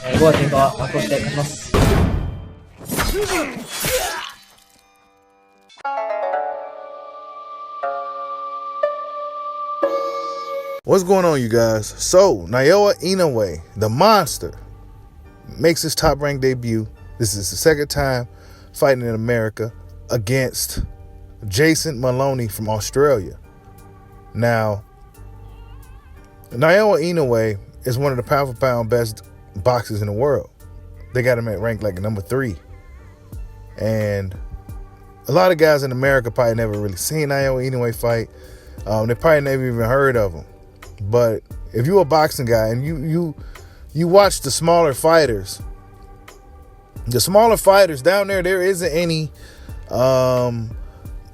5話転換は幕をして勝ちます。What's going on, you guys? So, Naoya Inoue, the monster, makes his top-ranked debut. This is the second time fighting in America against Moloney from Australia. Now, Naoya Inoue is one of the pound-for-pound best boxers in the world. They got him at ranked like number 3. And a lot of guys in America probably never really seen Naoya Inoue fight. They probably never even heard of him. But if you're a boxing guy and you watch the smaller fighters down there isn't any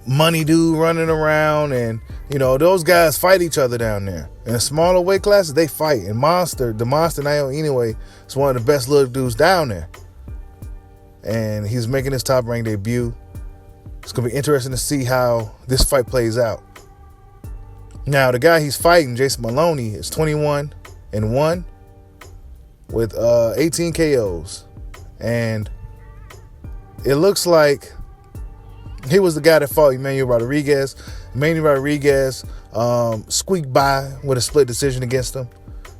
money dude running around, and those guys fight each other down there. In the smaller weight classes, they fight. And the monster Naoya Inoue is one of the best little dudes down there. And he's making his top ranked debut. It's gonna be interesting to see how this fight plays out. Now, the guy he's fighting, Moloney, is 21-1 with 18 KOs. And it looks like he was the guy that fought Emmanuel Rodriguez. Emmanuel Rodriguez squeaked by with a split decision against him.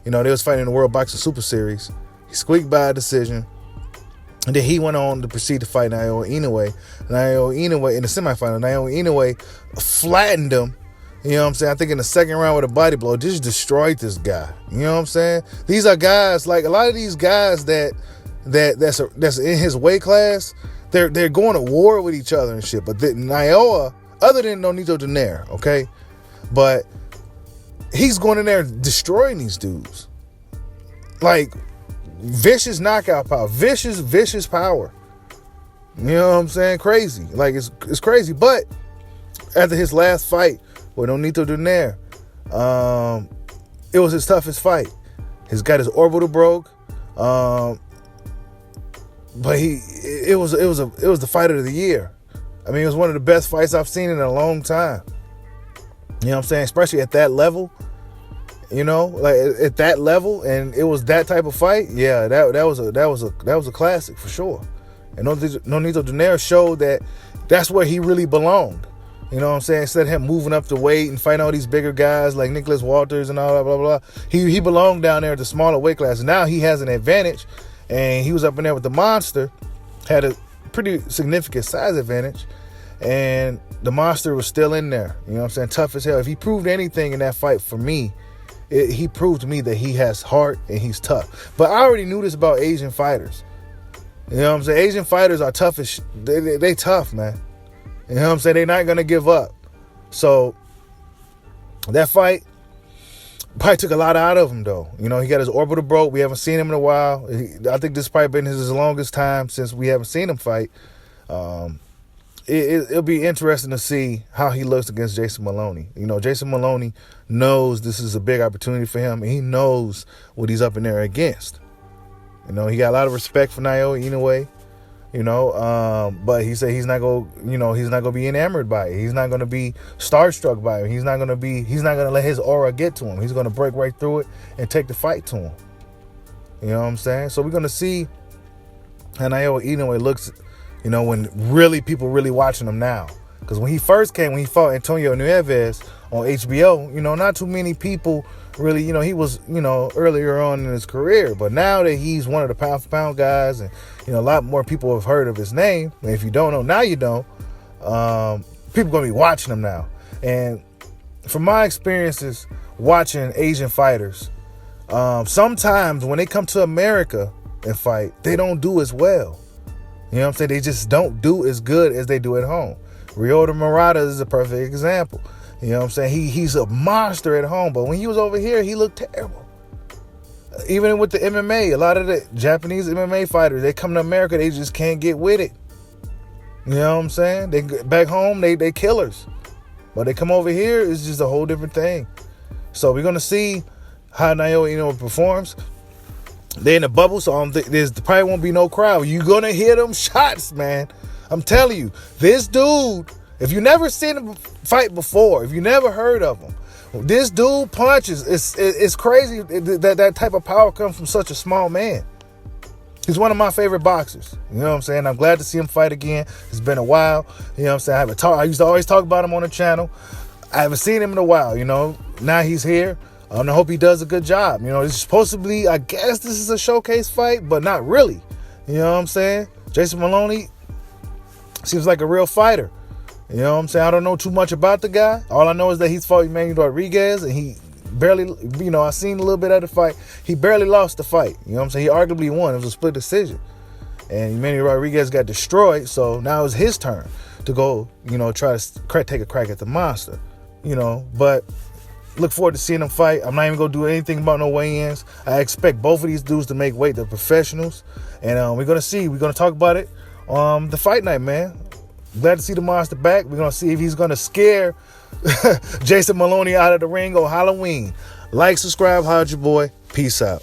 They was fighting in the World Boxing Super Series. He squeaked by a decision. And then he went on to proceed to fight Naoya Inoue. Naoya Inoue in the semifinal. Naoya Inoue flattened him. You know what I'm saying? I think in the second round with a body blow, just destroyed this guy. You know what I'm saying? These are guys, like a lot of these guys that's in his weight class, they're going to war with each other and shit. But Naoya, other than Nonito Donaire, okay? But he's going in there destroying these dudes. Like, vicious knockout power. Vicious power. You know what I'm saying? Crazy. Like, it's crazy. But after his last fight with Nonito Donaire, it was his toughest fight. He's got his orbital broke. But it was the fight of the year. I mean, it was one of the best fights I've seen in a long time. You know what I'm saying? Especially at that level. Like at that level, and it was that type of fight. Yeah, that was a classic for sure. And Nonito Donaire showed that that's where he really belonged. You know what I'm saying? Instead of him moving up the weight and fighting all these bigger guys like Nicholas Walters and all that, blah, blah, blah. He belonged down there at the smaller weight class. Now he has an advantage, and he was up in there with the monster, had a pretty significant size advantage, and the monster was still in there. You know what I'm saying? Tough as hell. If he proved anything in that fight for me, he proved to me that he has heart and he's tough. But I already knew this about Asian fighters. You know what I'm saying? Asian fighters are tough as they tough, man. You know what I'm saying? They're not going to give up. So that fight probably took a lot out of him, though. He got his orbital broke. We haven't seen him in a while. I think this has probably been his longest time since we haven't seen him fight. It'll be interesting to see how he looks against Moloney. Moloney knows this is a big opportunity for him, and he knows what he's up in there against. He got a lot of respect for Naoya Inoue. But he said he's not gonna be enamored by it. He's not gonna be starstruck by it. He's not gonna let his aura get to him. He's gonna break right through it and take the fight to him. You know what I'm saying? So we're gonna see how Naoya Inoue looks, when people really watching him now. Because when he fought Antonio Nieves on HBO, not too many people really, he was, earlier on in his career. But now that he's one of the pound-for-pound guys, and, a lot more people have heard of his name. And if you don't know, now you don't. People going to be watching him now. And from my experiences watching Asian fighters, sometimes when they come to America and fight, they don't do as well. You know what I'm saying? They just don't do as good as they do at home. Ryota Murata is a perfect example. You know what I'm saying? He's a monster at home, but when he was over here, he looked terrible. Even with the MMA, a lot of the Japanese MMA fighters, they come to America, they just can't get with it. You know what I'm saying? They back home, they killers. But they come over here, it's just a whole different thing. So we're going to see how Naoya Inoue performs. They're in the bubble, so there's probably won't be no crowd. You're going to hear them shots, man. I'm telling you, this dude, if you never seen him fight before, if you never heard of him, this dude punches. It's crazy that type of power comes from such a small man. He's one of my favorite boxers. You know what I'm saying? I'm glad to see him fight again. It's been a while. You know what I'm saying? I used to always talk about him on the channel. I haven't seen him in a while, you know. Now he's here. I hope he does a good job. You know, it's supposed to be, I guess this is a showcase fight, but not really. You know what I'm saying? Jason Moloney seems like a real fighter. You know what I'm saying? I don't know too much about the guy. All I know is that he's fought Emmanuel Rodriguez, and he barely, you know, I seen a little bit of the fight. He barely lost the fight. You know what I'm saying? He arguably won. It was a split decision. And Emmanuel Rodriguez got destroyed, so now it's his turn to go, you know, try to take a crack at the monster. You know, but look forward to seeing them fight. I'm not even going to do anything about no weigh-ins. I expect both of these dudes to make weight. They're professionals. And we're going to see. We're going to talk about it the fight night, man. Glad to see the monster back. We're going to see if he's going to scare Jason Moloney out of the ring on Halloween. Like, subscribe, holla at your boy. Peace out.